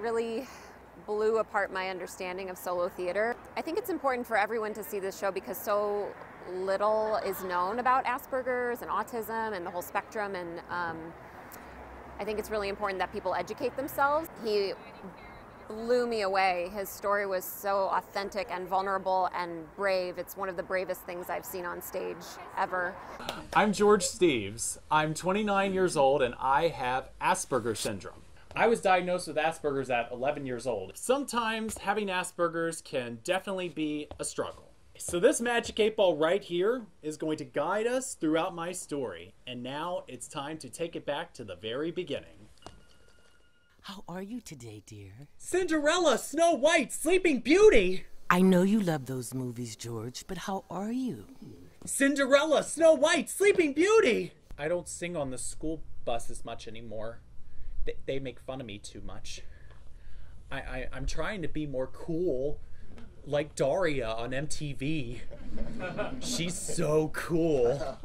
really blew apart my understanding of solo theater. I think it's important for everyone to see this show because so little is known about Asperger's and autism and the whole spectrum, and I think it's really important that people educate themselves. He blew me away. His story was so authentic and vulnerable and brave. It's one of the bravest things I've seen on stage ever. I'm George Steeves. I'm 29 years old and I have Asperger syndrome. I was diagnosed with Asperger's at 11 years old. Sometimes having Asperger's can definitely be a struggle. So this magic 8-ball right here is going to guide us throughout my story. And now it's time to take it back to the very beginning. How are you today, dear? Cinderella, Snow White, Sleeping Beauty! I know you love those movies, George, but how are you? Cinderella, Snow White, Sleeping Beauty! I don't sing on the school bus as much anymore. They make fun of me too much. I'm trying to be more cool, like Daria on MTV. She's so cool.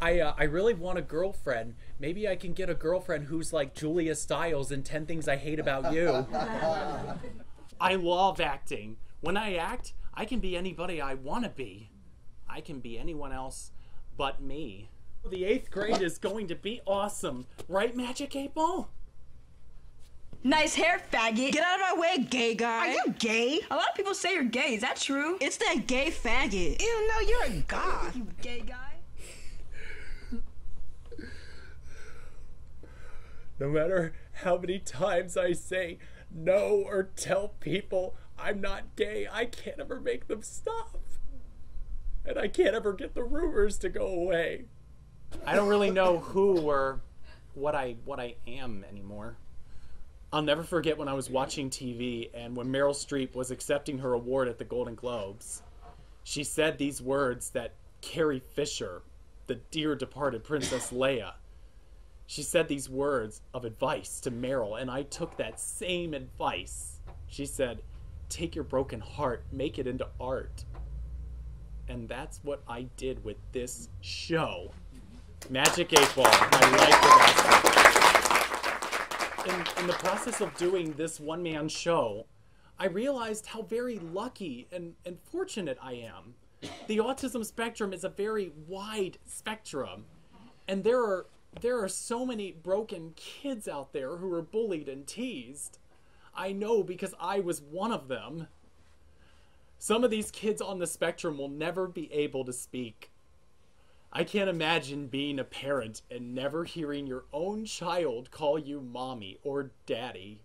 I really want a girlfriend. Maybe I can get a girlfriend who's like Julia Stiles in 10 Things I Hate About You. I love acting. When I act, I can be anybody I want to be. I can be anyone else but me. The 8th grade is going to be awesome. Right, Magic 8-Ball? Nice hair, faggot. Get out of my way, gay guy. Are you gay? A lot of people say you're gay. Is that true? It's that gay faggot. Ew, no, you're a goth. You gay guy. No matter how many times I say no or tell people I'm not gay, I can't ever make them stop. And I can't ever get the rumors to go away. I don't really know who or what I am anymore. I'll never forget when I was watching TV and when Meryl Streep was accepting her award at the Golden Globes. She said these words that Carrie Fisher, the dear departed Princess Leia, she said these words of advice to Meryl, and I took that same advice. She said, take your broken heart, make it into art. And that's what I did with this show. Magic 8-Ball, my life with Asperger. In the process of doing this one-man show, I realized how very lucky and fortunate I am. The autism spectrum is a very wide spectrum, and there are so many broken kids out there who are bullied and teased. I know because I was one of them. Some of these kids on the spectrum will never be able to speak. I can't imagine being a parent and never hearing your own child call you mommy or daddy.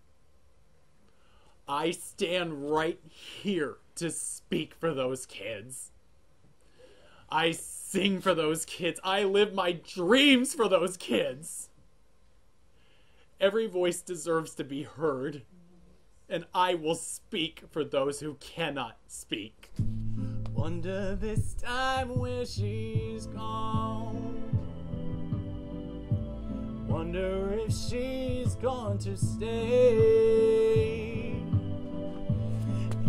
I stand right here to speak for those kids. I sing for those kids. I live my dreams for those kids. Every voice deserves to be heard, and I will speak for those who cannot speak. Wonder this time where she's gone. Wonder if she's going to stay.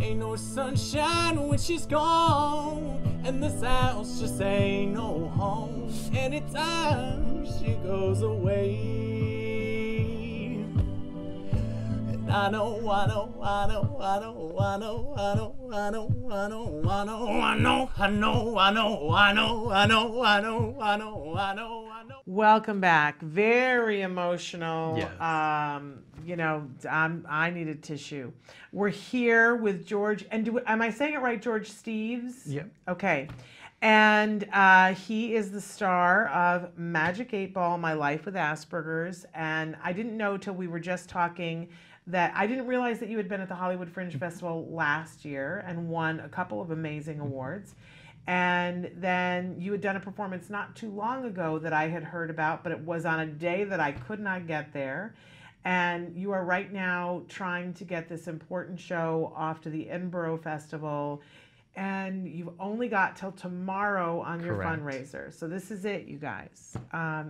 Ain't no sunshine when she's gone, and this house just ain't no home anytime she goes away. I know. Welcome back. Very emotional. Yes. You know, I needed tissue. We're here with George, and am I saying it right, George Steeves? Yep. Okay. And he is the star of Magic 8-Ball, My Life with Asperger's. And I didn't know till we were just talking that I didn't realize that you had been at the Hollywood Fringe Festival last year and won a couple of amazing awards. And then you had done a performance not too long ago that I had heard about, but it was on a day that I could not get there. And you are right now trying to get this important show off to the Edinburgh Festival. And you've only got till tomorrow on your Correct. fundraiser. So this is it, you guys.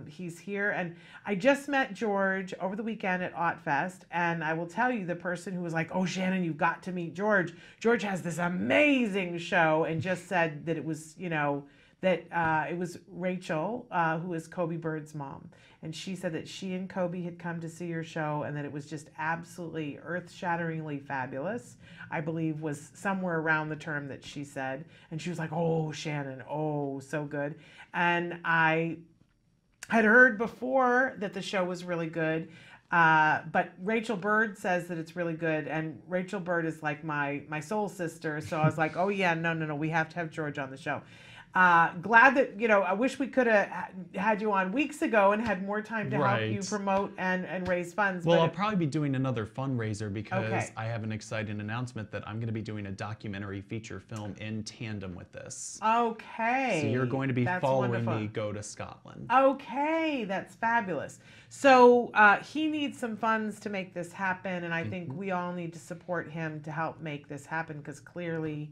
He's here. And I just met George over the weekend at AutFest. And I will tell you, the person who was like, oh, Shannon, you've got to meet George. George has this amazing show, and just said that it was, you know, that it was Rachel, who is Kobe Bird's mom. And she said that she and Kobe had come to see your show and that it was just absolutely earth-shatteringly fabulous, I believe was somewhere around the term that she said. And she was like, oh, Shannon, oh, so good. And I had heard before that the show was really good. But Rachel Bird says that it's really good, and Rachel Bird is like my soul sister. So I was like, oh yeah, no, we have to have George on the show. Glad that, I wish we could have had you on weeks ago and had more time to help you promote and raise funds. Well, I'll probably be doing another fundraiser because I have an exciting announcement that I'm going to be doing a documentary feature film in tandem with this. Okay. So you're going to be following me go to Scotland. Okay, that's fabulous. So he needs some funds to make this happen, and I think we all need to support him to help make this happen because clearly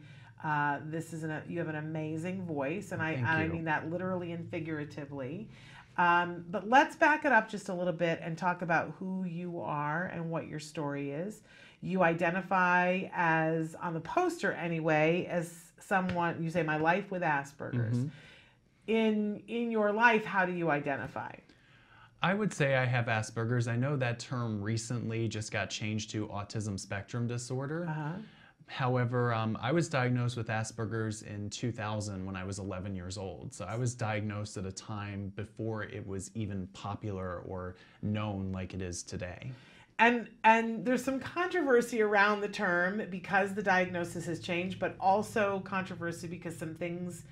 this is you have an amazing voice, and I mean that literally and figuratively. But let's back it up just a little bit and talk about who you are and what your story is. You identify as, on the poster anyway, as someone, you say, my life with Asperger's. In your life, how do you identify? I would say I have Asperger's. I know that term recently just got changed to autism spectrum disorder. However, I was diagnosed with Asperger's in 2000 when I was 11 years old. So I was diagnosed at a time before it was even popular or known like it is today. And there's some controversy around the term because the diagnosis has changed, but also controversy because some things,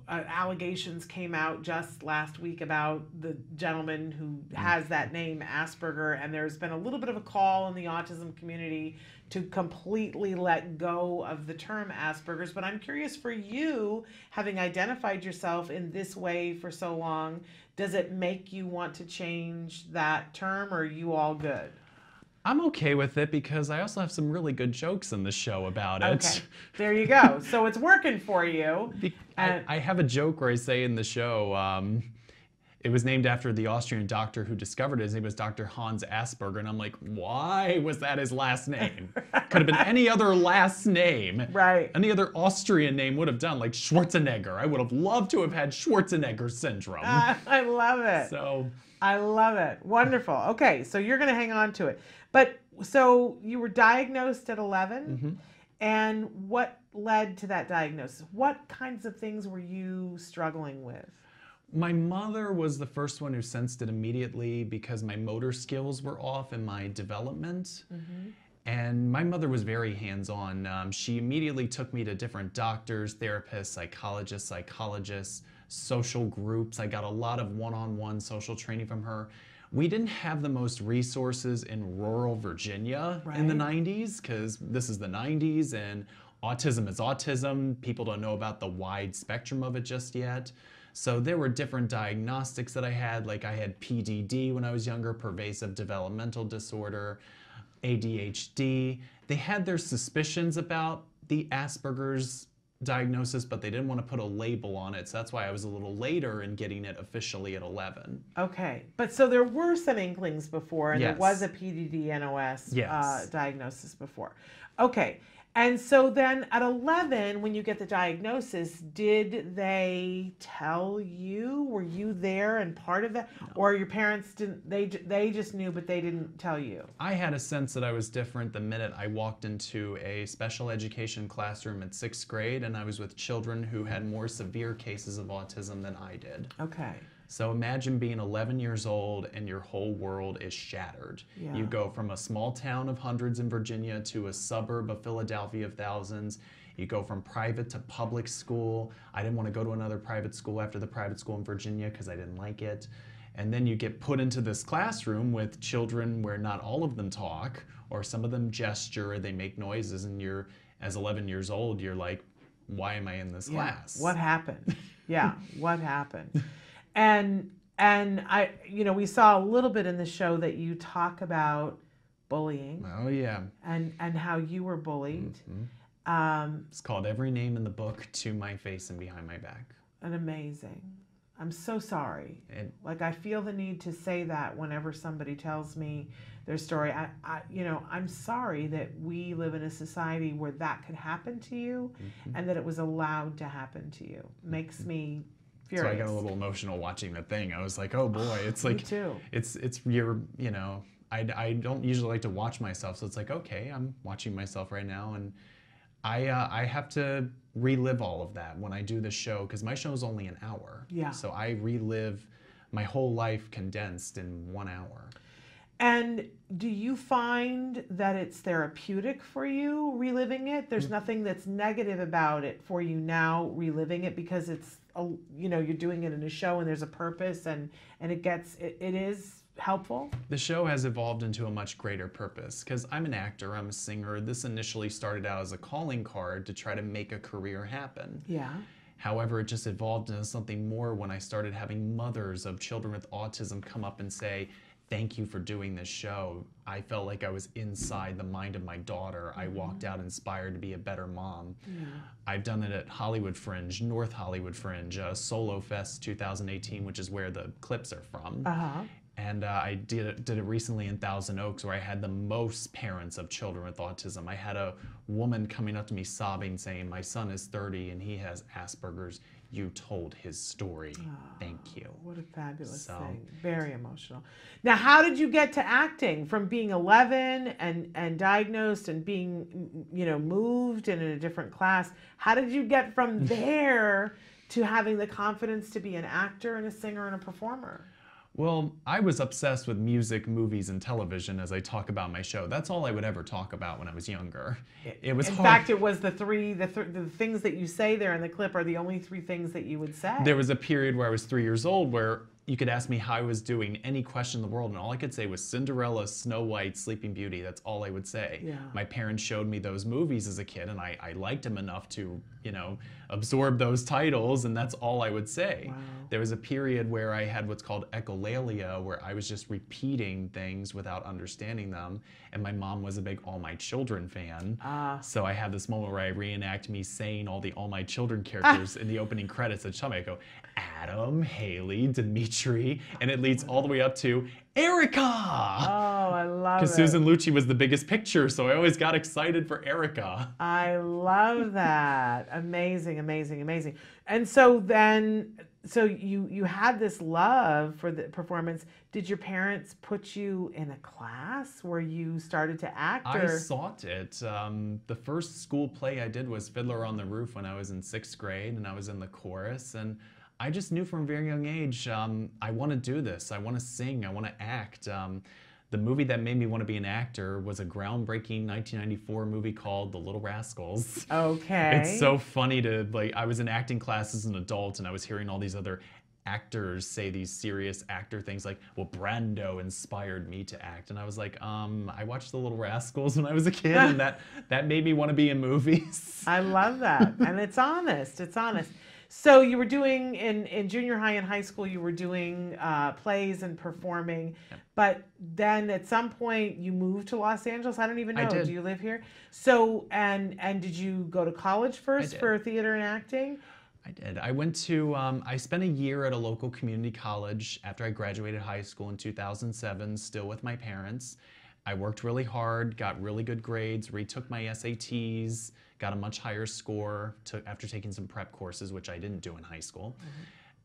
allegations came out just last week about the gentleman who has that name, Asperger, and there's been a little bit of a call in the autism community to completely let go of the term Asperger's. But I'm curious for you, having identified yourself in this way for so long, does it make you want to change that term, or are you all good? I'm okay with it because I also have some really good jokes in the show about it. Okay, there you go. So it's working for you. I have a joke where I say in the show, it was named after the Austrian doctor who discovered it. His name was Dr. Hans Asperger. And I'm like, why was that his last name? Could have been any other last name. Right. Any other Austrian name would have done, like Schwarzenegger. I would have loved to have had Schwarzenegger syndrome. I love it. So I love it. Wonderful. Okay, so you're going to hang on to it. But so you were diagnosed at 11, and what led to that diagnosis? What kinds of things were you struggling with? my mother was the first one who sensed it immediately because my motor skills were off in my development. And my mother was very hands-on. She immediately took me to different doctors, therapists, psychologists, social groups. I got a lot of one-on-one social training from her. We didn't have the most resources in rural Virginia in the 90s, because this is the 90s and autism is autism. People don't know about the wide spectrum of it just yet. So there were different diagnostics that I had, like I had PDD when I was younger, pervasive developmental disorder, ADHD. They had their suspicions about the Asperger's diagnosis, but they didn't want to put a label on it. So that's why I was a little later in getting it officially at 11. Okay. But so there were some inklings before, and there was a PDD-NOS diagnosis before. Okay. And so then at 11, when you get the diagnosis, did they tell you? Were you there and part of that? No. Or your parents didn't, they just knew, but they didn't tell you? I had a sense that I was different the minute I walked into a special education classroom at 6th grade, and I was with children who had more severe cases of autism than I did. Okay. So imagine being 11 years old and your whole world is shattered. Yeah. You go from a small town of hundreds in Virginia to a suburb of Philadelphia of thousands. You go from private to public school. I didn't want to go to another private school after the private school in Virginia because I didn't like it. And then you get put into this classroom with children where not all of them talk, or some of them gesture, they make noises, and you're, as 11 years old, you're like, why am I in this class? What happened? Yeah, what happened? And I, you know, we saw a little bit in the show that you talk about bullying. Oh yeah. And how you were bullied. It's called Every Name in the Book to My Face and Behind My Back. And amazing. I'm so sorry. Like, I feel the need to say that whenever somebody tells me their story. You know, I'm sorry that we live in a society where that could happen to you and that it was allowed to happen to you. Makes me furious. So I got a little emotional watching the thing. I was like, oh boy, it's Me like, too. it's your, you know, I don't usually like to watch myself. So it's like, okay, I'm watching myself right now. And I have to relive all of that when I do the show, because my show is only an hour. Yeah. So I relive my whole life condensed in 1 hour. And do you find that it's therapeutic for you reliving it? There's nothing that's negative about it for you now reliving it, because it's, you know, you're doing it in a show and there's a purpose, and it is helpful? The show has evolved into a much greater purpose, because I'm an actor, I'm a singer. This initially started out as a calling card to try to make a career happen. Yeah. However, it just evolved into something more when I started having mothers of children with autism come up and say, thank you for doing this show. I felt like I was inside the mind of my daughter. I walked out inspired to be a better mom. Yeah. I've done it at Hollywood Fringe, North Hollywood Fringe, Solo Fest 2018, which is where the clips are from. Uh-huh. And I did it recently in Thousand Oaks, where I had the most parents of children with autism. I had a woman coming up to me sobbing, saying, my son is 30 and he has Asperger's. You told his story. Oh, thank you. What a fabulous thing. Very emotional. Now, how did you get to acting from being 11 and diagnosed and being, you know, moved and in a different class? How did you get from there to having the confidence to be an actor and a singer and a performer? Well, I was obsessed with music, movies, and television, as I talk about my show. That's all I would ever talk about when I was younger. It was In hard. fact, it was the things that you say there in the clip are the only 3 things that you would say. There was a period where I was 3 years old where you could ask me how I was doing, any question in the world, and all I could say was Cinderella, Snow White, Sleeping Beauty. That's all I would say. Yeah. My parents showed me those movies as a kid, and I liked them enough to, you know, absorb those titles, and that's all I would say. Wow. There was a period where I had what's called echolalia, where I was just repeating things without understanding them, and my mom was a big All My Children fan. So I had this moment where I reenact me saying all the All My Children characters in the opening credits. And I go, Adam, Haley, Dimitri, and it leads all the way up to Erica! Oh, I love it. Because Susan Lucci was the biggest picture, so I always got excited for Erica. I love that. Amazing, amazing, amazing. And so then, so you had this love for the performance. Did your parents put you in a class where you started to act? I sought it. The first school play I did was Fiddler on the Roof when I was in 6th grade, and I was in the chorus. And I just knew from a very young age, I want to do this. I want to sing. I want to act. The movie that made me want to be an actor was a groundbreaking 1994 movie called The Little Rascals. Okay. It's so funny to, like, I was in acting class as an adult and I was hearing all these other actors say these serious actor things like, well, Brando inspired me to act. And I was like, I watched The Little Rascals when I was a kid and that made me want to be in movies. I love that. And it's honest. It's honest. So you were doing, in junior high and high school, you were doing plays and performing, but then at some point you moved to Los Angeles? I don't even know. I did. Do you live here? So, and did you go to college first for theater and acting? I did. I went to, I spent a year at a local community college after I graduated high school in 2007, still with my parents. I worked really hard, got really good grades, retook my SATs, got a much higher score after taking some prep courses, which I didn't do in high school. Mm-hmm.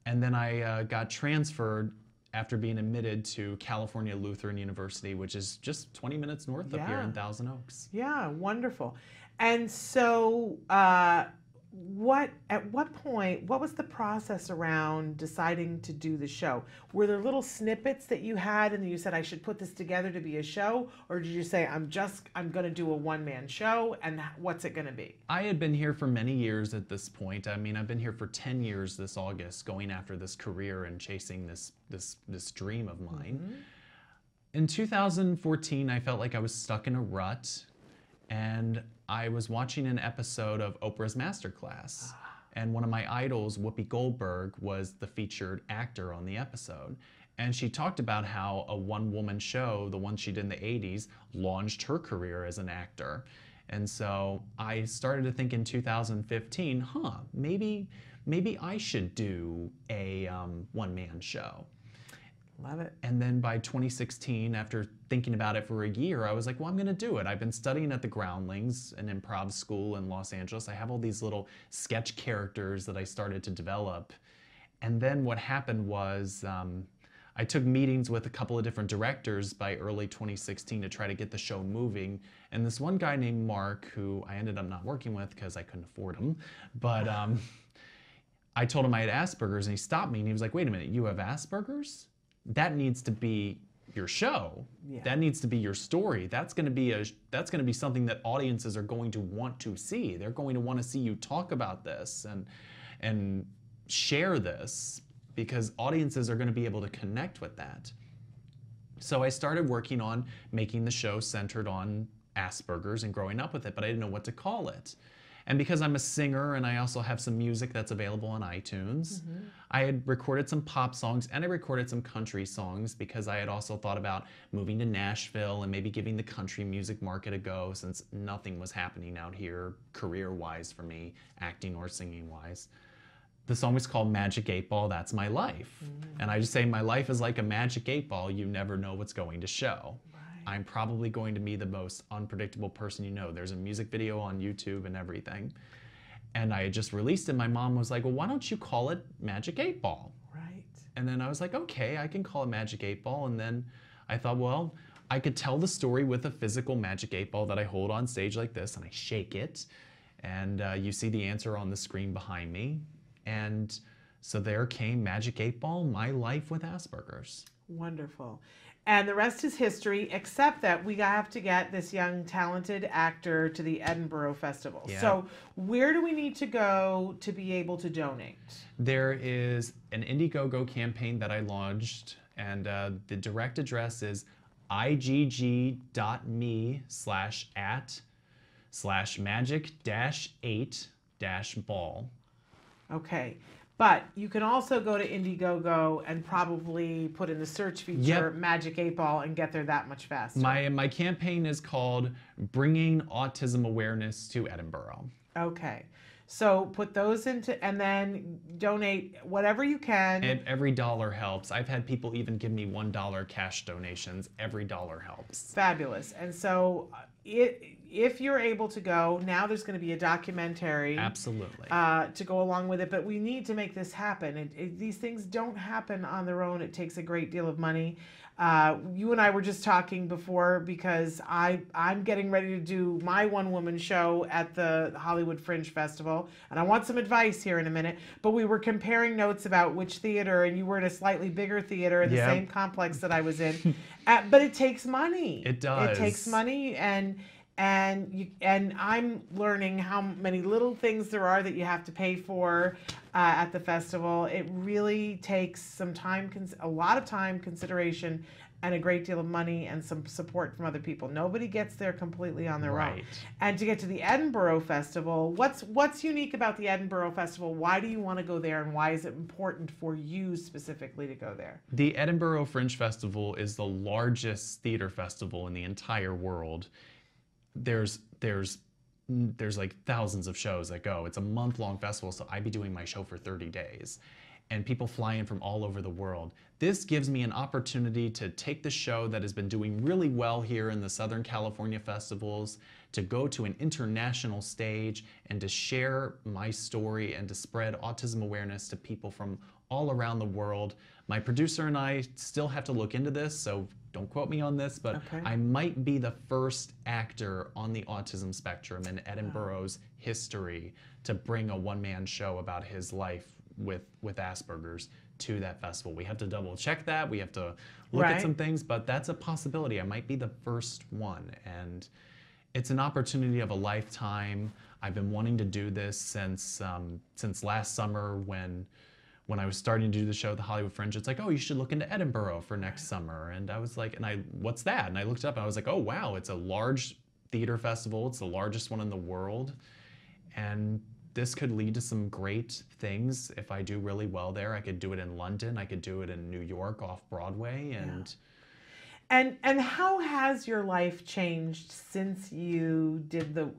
And then I got transferred after being admitted to California Lutheran University, which is just 20 minutes north of here in Thousand Oaks. Yeah, wonderful. And so at what point, what was the process around deciding to do the show? Were there little snippets that you had and you said, I should put this together to be a show? Or did you say, I'm going to do a one-man show, and what's it going to be? I had been here for many years at this point. I mean, I've been here for 10 years this August, going after this career and chasing this dream of mine. Mm-hmm. In 2014, I felt like I was stuck in a rut, and I was watching an episode of Oprah's Masterclass, and one of my idols, Whoopi Goldberg, was the featured actor on the episode. And she talked about how a one-woman show, the one she did in the 80s, launched her career as an actor. And so I started to think in 2015, maybe I should do a one-man show. Love it. And then by 2016, after thinking about it for a year, I was like, well, I'm going to do it. I've been studying at the Groundlings, an improv school in Los Angeles. I have all these little sketch characters that I started to develop. And then what happened was I took meetings with a couple of different directors by early 2016 to try to get the show moving. And this one guy named Mark, who I ended up not working with because I couldn't afford him, but I told him I had Asperger's, and he stopped me and he was like, wait a minute, you have Asperger's? That needs to be your show. Yeah. That needs to be your story. That's going to be something that audiences are going to want to see. They're going to want to see you talk about this and share this, because audiences are going to be able to connect with that. So I started working on making the show centered on Asperger's and growing up with it, but I didn't know what to call it. And because I'm a singer and I also have some music that's available on iTunes, I had recorded some pop songs and I recorded some country songs, because I had also thought about moving to Nashville and maybe giving the country music market a go, since nothing was happening out here career-wise for me, acting or singing-wise. The song was called Magic 8 Ball, That's My Life. And I just say, my life is like a magic 8 ball. You never know what's going to show. I'm probably going to be the most unpredictable person you know. There's a music video on YouTube and everything. And I had just released it. My mom was like, well, why don't you call it Magic 8 Ball? Right. And then I was like, okay, I can call it Magic 8 Ball. And then I thought, well, I could tell the story with a physical Magic 8 Ball that I hold on stage like this, and I shake it. And you see the answer on the screen behind me. And so there came Magic 8 Ball, My Life with Asperger's. Wonderful. And the rest is history, except that we have to get this young, talented actor to the Edinburgh Festival. Yeah. So where do we need to go to be able to donate? There is an Indiegogo campaign that I launched, and the direct address is igg.me/@/magic-8-ball. Okay. But you can also go to Indiegogo and probably put in the search feature Magic 8 Ball and get there that much faster. My campaign is called Bringing Autism Awareness to Edinburgh. Okay. So put those into, and then donate whatever you can. And every dollar helps. I've had people even give me $1 cash donations. Every dollar helps. Fabulous. And so if you're able to go, now there's going to be a documentary. Absolutely. To go along with it. But we need to make this happen. These things don't happen on their own. It takes a great deal of money. You and I were just talking before, because I'm getting ready to do my one-woman show at the Hollywood Fringe Festival, and I want some advice here in a minute, but we were comparing notes about which theater, and you were in a slightly bigger theater in the same complex that I was in. But it takes money. It does. It takes money, and I'm learning how many little things there are that you have to pay for at the festival. It really takes some time, a lot of time, consideration, and a great deal of money and some support from other people. Nobody gets there completely on their own. And to get to the Edinburgh Festival, what's unique about the Edinburgh Festival? Why do you want to go there, and why is it important for you specifically to go there? The Edinburgh Fringe Festival is the largest theater festival in the entire world. There's like thousands of shows that go. It's a month-long festival, so I'd be doing my show for 30 days. And people fly in from all over the world. This gives me an opportunity to take the show that has been doing really well here in the Southern California festivals, to go to an international stage and to share my story and to spread autism awareness to people from all around the world. My producer and I still have to look into this, so don't quote me on this, but I might be the first actor on the autism spectrum in Edinburgh's history to bring a one-man show about his life with Asperger's to that festival. We have to double check that. We have to look at some things, but that's a possibility. I might be the first one, and it's an opportunity of a lifetime. I've been wanting to do this since last summer when I was starting to do the show at the Hollywood Fringe. It's like, oh, you should look into Edinburgh for next summer. And I was like, what's that? And I looked it up and I was like, oh, wow, it's a large theater festival. It's the largest one in the world. And this could lead to some great things if I do really well there. I could do it in London. I could do it in New York off Broadway. And how has your life changed since you did the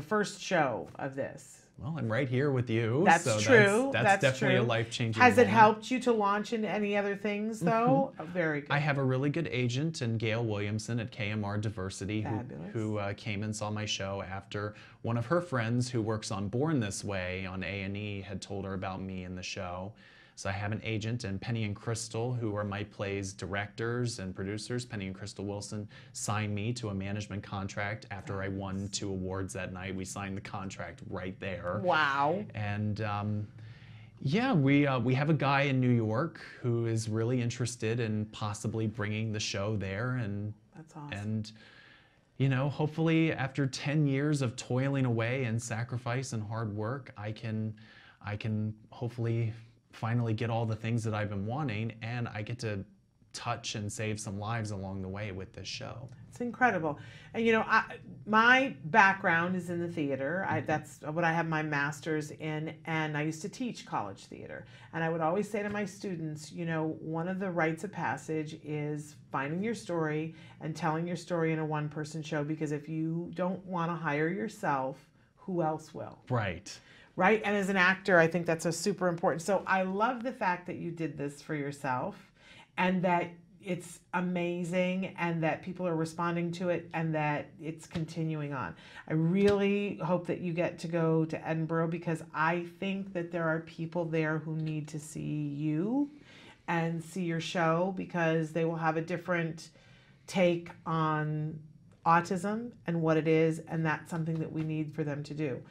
first show of this? Well, I'm right here with you. That's so true. That's definitely true. a life-changing Has it moment. helped you to launch into any other things, though? Oh, very good. I have a really good agent in Gail Williamson at KMR Diversity who came and saw my show after one of her friends who works on Born This Way on A&E had told her about me in the show. So I have an agent, and Penny and Crystal, who are my play's directors and producers, Penny and Crystal Wilson, signed me to a management contract after I won 2 awards that night. We signed the contract right there. Wow. And yeah, we have a guy in New York who is really interested in possibly bringing the show there. And that's awesome. And you know, hopefully after 10 years of toiling away and sacrifice and hard work, I can hopefully finally get all the things that I've been wanting, and I get to touch and save some lives along the way with this show. It's incredible. And you know, my background is in the theater. That's what I have my master's in, and I used to teach college theater. And I would always say to my students, you know, one of the rites of passage is finding your story and telling your story in a one-person show, because if you don't want to hire yourself, who else will? Right. Right? And as an actor, I think that's super important. So I love the fact that you did this for yourself, and that it's amazing, and that people are responding to it, and that it's continuing on. I really hope that you get to go to Edinburgh, because I think that there are people there who need to see you and see your show, because they will have a different take on autism and what it is, and that's something that we need for them to do.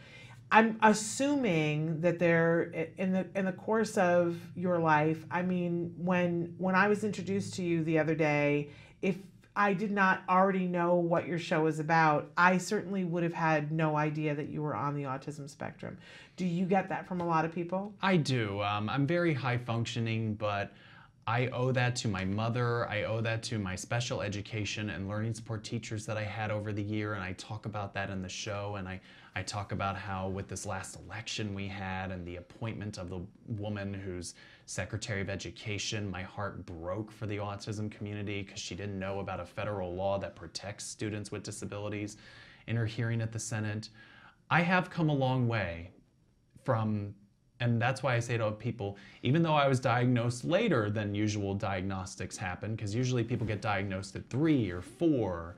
I'm assuming that they're in the course of your life. I mean, when I was introduced to you the other day, if I did not already know what your show is about, I certainly would have had no idea that you were on the autism spectrum. Do you get that from a lot of people? I do. I'm very high functioning, but I owe that to my mother. I owe that to my special education and learning support teachers that I had over the year, and I talk about that in the show, and I talk about how with this last election we had and the appointment of the woman who's Secretary of Education, my heart broke for the autism community because she didn't know about a federal law that protects students with disabilities in her hearing at the Senate. I have come a long way from, and that's why I say to people, even though I was diagnosed later than usual diagnostics happen, because usually people get diagnosed at 3 or 4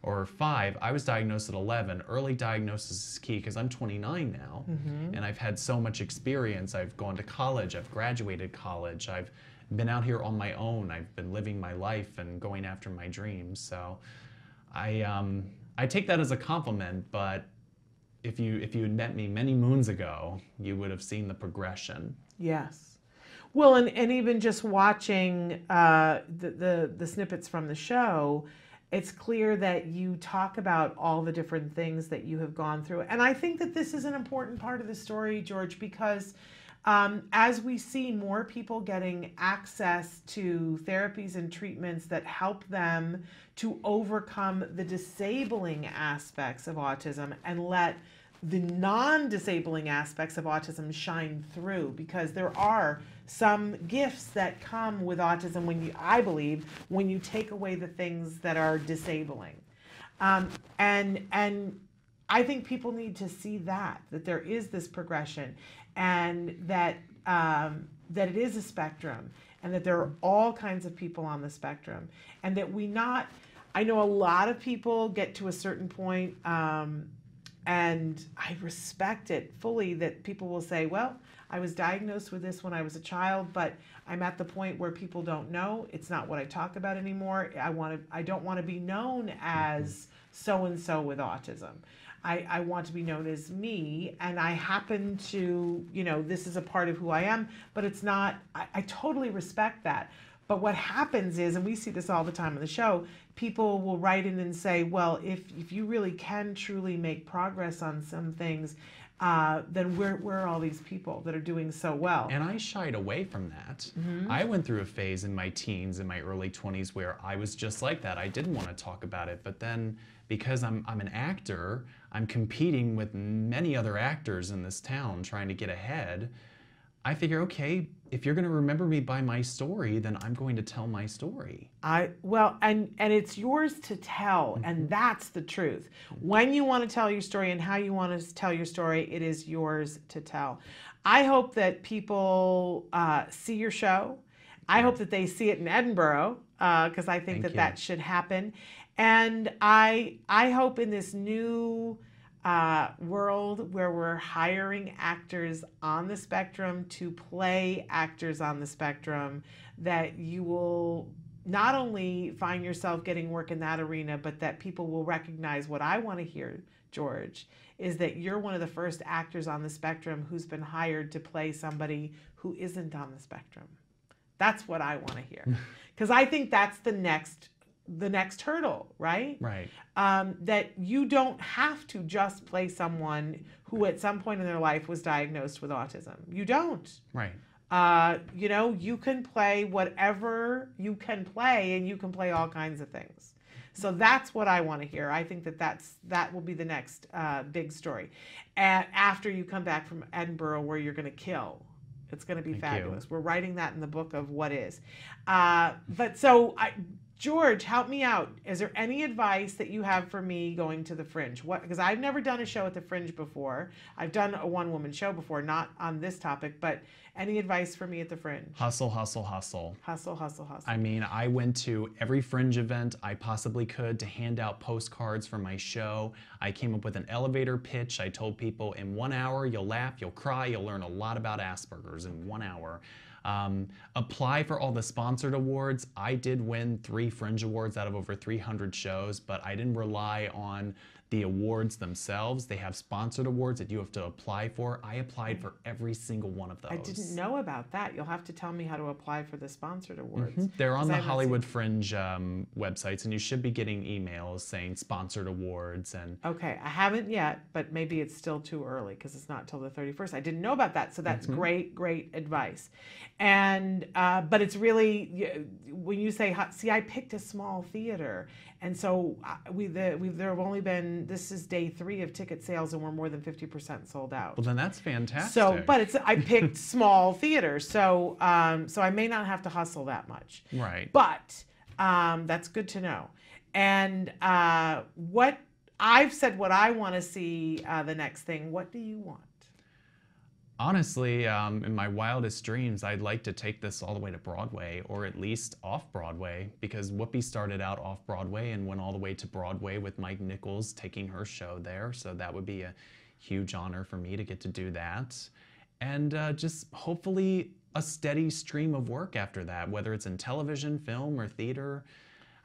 or 5, I was diagnosed at 11. Early diagnosis is key because I'm 29 now, and I've had so much experience. I've gone to college, I've graduated college, I've been out here on my own, I've been living my life and going after my dreams. So I take that as a compliment, but if you had met me many moons ago, you would have seen the progression. Yes. Well, and even just watching the snippets from the show, it's clear that you talk about all the different things that you have gone through. And I think that this is an important part of the story, George, because as we see more people getting access to therapies and treatments that help them to overcome the disabling aspects of autism and let the non-disabling aspects of autism shine through, because there are some gifts that come with autism I believe, when you take away the things that are disabling. And I think people need to see that there is this progression, and that it is a spectrum, and that there are all kinds of people on the spectrum, and that I know a lot of people get to a certain point, and I respect it fully, that people will say, well, I was diagnosed with this when I was a child, but I'm at the point where people don't know. It's not what I talk about anymore. I don't want to be known as so-and-so with autism. I want to be known as me, and I happen to, this is a part of who I am, but it's not, I totally respect that. But what happens is, and we see this all the time on the show, people will write in and say, well, if you really can truly make progress on some things, then where are all these people that are doing so well? And I shied away from that. I went through a phase in my teens, in my early 20s, where I was just like that. I didn't want to talk about it, but then because I'm an actor, I'm competing with many other actors in this town trying to get ahead. I figure, okay, if you're going to remember me by my story, then I'm going to tell my story. Well, and it's yours to tell, and that's the truth. When you want to tell your story and how you want to tell your story, it is yours to tell. I hope that people see your show. I hope that they see it in Edinburgh, because I think that should happen. And I hope in this new world where we're hiring actors on the spectrum to play actors on the spectrum, that you will not only find yourself getting work in that arena, but that people will recognize what I want to hear, George, is that you're one of the first actors on the spectrum who's been hired to play somebody who isn't on the spectrum. That's what I want to hear. Because I think that's the next hurdle, right? Right. That you don't have to just play someone who at some point in their life was diagnosed with autism. You don't. Right. You know, you can play whatever you can play, and you can play all kinds of things. So that's what I want to hear. I think that will be the next big story. After you come back from Edinburgh, where you're going to kill. It's going to be fabulous. We're writing that in the book of what is. George, help me out. Is there any advice that you have for me going to the Fringe? Because I've never done a show at the Fringe before. I've done a one-woman show before, not on this topic, but any advice for me at the Fringe? Hustle, hustle, hustle. Hustle, hustle, hustle. I mean, I went to every Fringe event I possibly could to hand out postcards for my show. I came up with an elevator pitch. I told people in 1 hour, you'll laugh, you'll cry, you'll learn a lot about Asperger's in 1 hour. Apply for all the sponsored awards. I did win 3 Fringe Awards out of over 300 shows, but I didn't rely on the awards themselves. They have sponsored awards that you have to apply for. I applied for every single one of those. I didn't know about that. You'll have to tell me how to apply for the sponsored awards. They're on the Hollywood Fringe websites, and you should be getting emails saying sponsored awards. And okay, I haven't yet, but maybe it's still too early because it's not till the 31st. I didn't know about that, so that's great advice. And but it's really, when you say, see, I picked a small theater, and so there have only been, this is day 3 of ticket sales, and we're more than 50% sold out. Well, then that's fantastic. So, but I picked small theater, so so I may not have to hustle that much. Right. But that's good to know. And what I've said, what I want to see the next thing. What do you want? Honestly, in my wildest dreams, I'd like to take this all the way to Broadway, or at least off-Broadway, because Whoopi started out off-Broadway and went all the way to Broadway with Mike Nichols taking her show there, so that would be a huge honor for me to get to do that. And just hopefully a steady stream of work after that, whether it's in television, film, or theater.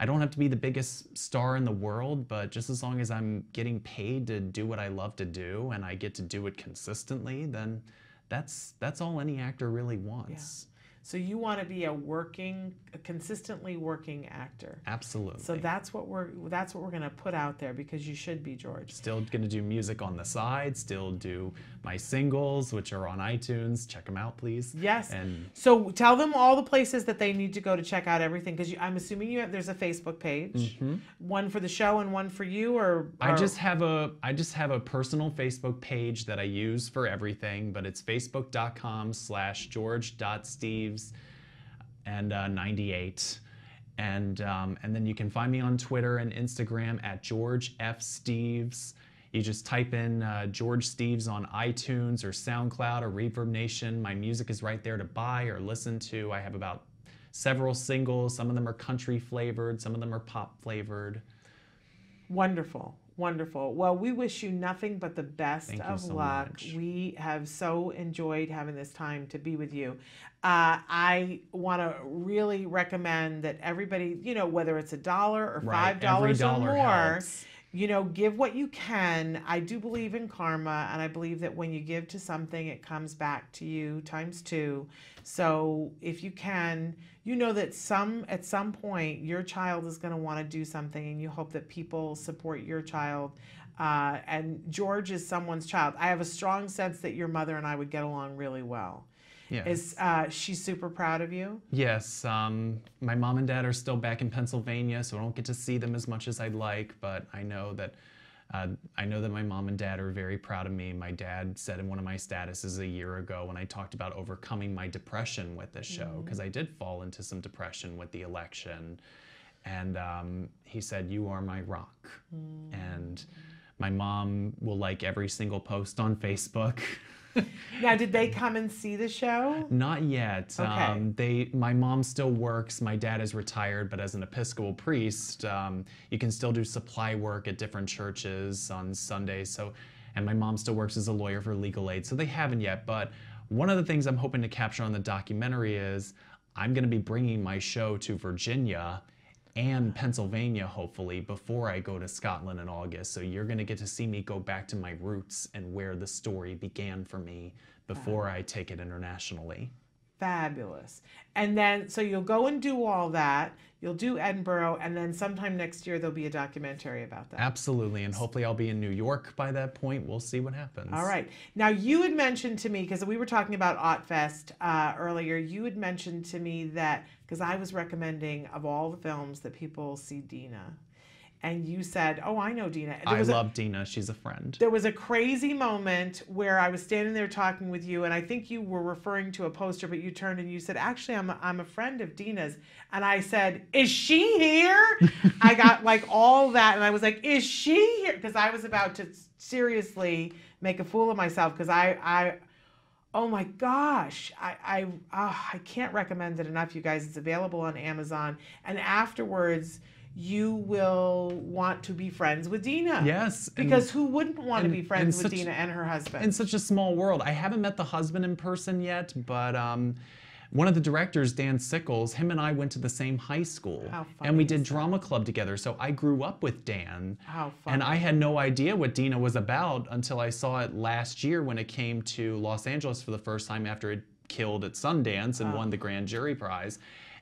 I don't have to be the biggest star in the world, but just as long as I'm getting paid to do what I love to do and I get to do it consistently, then that's all any actor really wants. Yeah. So you want to be a consistently working actor. Absolutely. So that's what we're going to put out there, because you should be, George. Still going to do music on the side, still do my singles, which are on iTunes. Check them out, please. Yes. And so tell them all the places that they need to go to check out everything, because I'm assuming there's a Facebook page, one for the show and one for you, or I just have a personal Facebook page that I use for everything, but it's facebook.com/george.steeves and 98, and then you can find me on Twitter and Instagram at George F. Steeves. You just type in George Steeves on iTunes or SoundCloud or Reverb Nation. My music is right there to buy or listen to. I have about several singles. Some of them are country flavored, some of them are pop flavored. Wonderful. Wonderful. Well, we wish you nothing but the best of luck. Much. We have so enjoyed having this time to be with you. I want to really recommend that everybody, whether it's $1 or $5 or more, helps. Give what you can. I do believe in karma, and I believe that when you give to something, it comes back to you ×2. So if you can, that at some point your child is going to want to do something, and you hope that people support your child. And George is someone's child. I have a strong sense that your mother and I would get along really well. Yes. Is she super proud of you? Yes. My mom and dad are still back in Pennsylvania, so I don't get to see them as much as I'd like, but I know that I know that my mom and dad are very proud of me. My dad said in one of my statuses a year ago when I talked about overcoming my depression with this show, because I did fall into some depression with the election, and he said, "You are my rock." And my mom will like every single post on Facebook. Now, did they come and see the show? Not yet. Okay. My mom still works. My dad is retired, but as an Episcopal priest, you can still do supply work at different churches on Sundays. So, and my mom still works as a lawyer for legal aid. So they haven't yet. But one of the things I'm hoping to capture on the documentary is I'm going to be bringing my show to Virginia and Pennsylvania, hopefully, before I go to Scotland in August. So you're going to get to see me go back to my roots and where the story began for me before I take it internationally. Fabulous. And then, so you'll go and do all that. You'll do Edinburgh, and then sometime next year there'll be a documentary about that. Absolutely, and hopefully I'll be in New York by that point. We'll see what happens. All right. Now, you had mentioned to me, because we were talking about Autfest earlier, you had mentioned to me that, because I was recommending of all the films that people see Dina, and you said, "Oh, I know Dina." I love Dina. She's a friend. There was a crazy moment where I was standing there talking with you, and I think you were referring to a poster, but you turned and you said, "Actually, I'm a friend of Dina's." And I said, "Is she here?" I got like all that, and I was like, "Is she here?" Because I was about to seriously make a fool of myself, because oh my gosh, I can't recommend it enough, you guys. It's available on Amazon, and afterwards, you will want to be friends with Dina. Yes. Because who wouldn't want to be friends with Dina and her husband? In such a small world. I haven't met the husband in person yet, but one of the directors, Dan Sickles, him and I went to the same high school. How funny and we did is that? drama club together, so I grew up with Dan. How funny. And I had no idea what Dina was about until I saw it last year when it came to Los Angeles for the first time after it killed at Sundance and won the grand jury prize.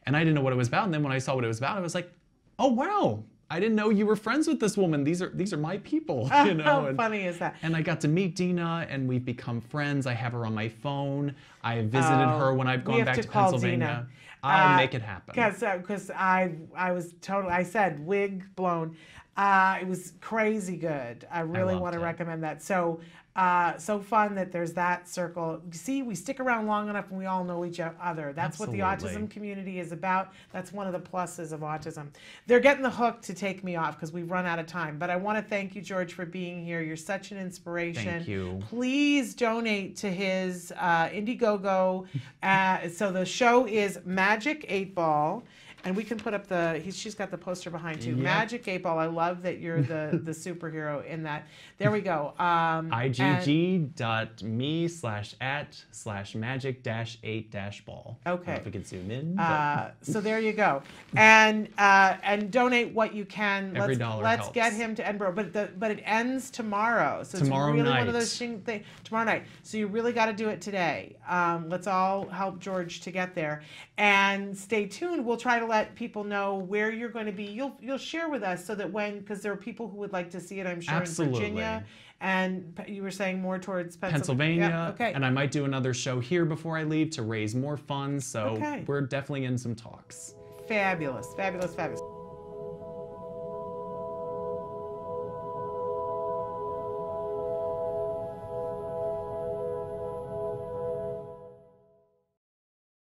And I didn't know what it was about, and then when I saw what it was about, I was like, "Oh wow, I didn't know you were friends with this woman. These are my people." You know? How funny is that? And I got to meet Dina, and we've become friends. I have her on my phone. I have visited her when I've gone back to Pennsylvania. I'll make it happen. Because I was totally, I said wig blown. It was crazy good. I really want to recommend that. So so fun that there's that circle. See, we stick around long enough and we all know each other. That's what the autism community is about. That's one of the pluses of autism. They're getting the hook to take me off because we've run out of time. But I want to thank you, George, for being here. You're such an inspiration. Thank you. Please donate to his Indiegogo. So the show is Magic 8 Ball. And we can put up she's got the poster behind you. Yep. Magic 8 Ball. I love that you're the superhero in that. There we go. igg.me/@/magic-8-ball. Okay. I don't know if we can zoom in. So there you go. And donate what you can. Every dollar Let's helps. get him to Edinburgh. But it ends tomorrow. So Tomorrow it's really night. one of those things. Tomorrow night. So you really got to do it today. Let's all help George to get there. And stay tuned. We'll try to let people know where you're going to be. You'll share with us so that because there are people who would like to see it, I'm sure, Absolutely. in Virginia. And you were saying more towards Pennsylvania. Yeah, okay. And I might do another show here before I leave to raise more funds. So Okay. we're definitely in some talks. Fabulous, fabulous, fabulous.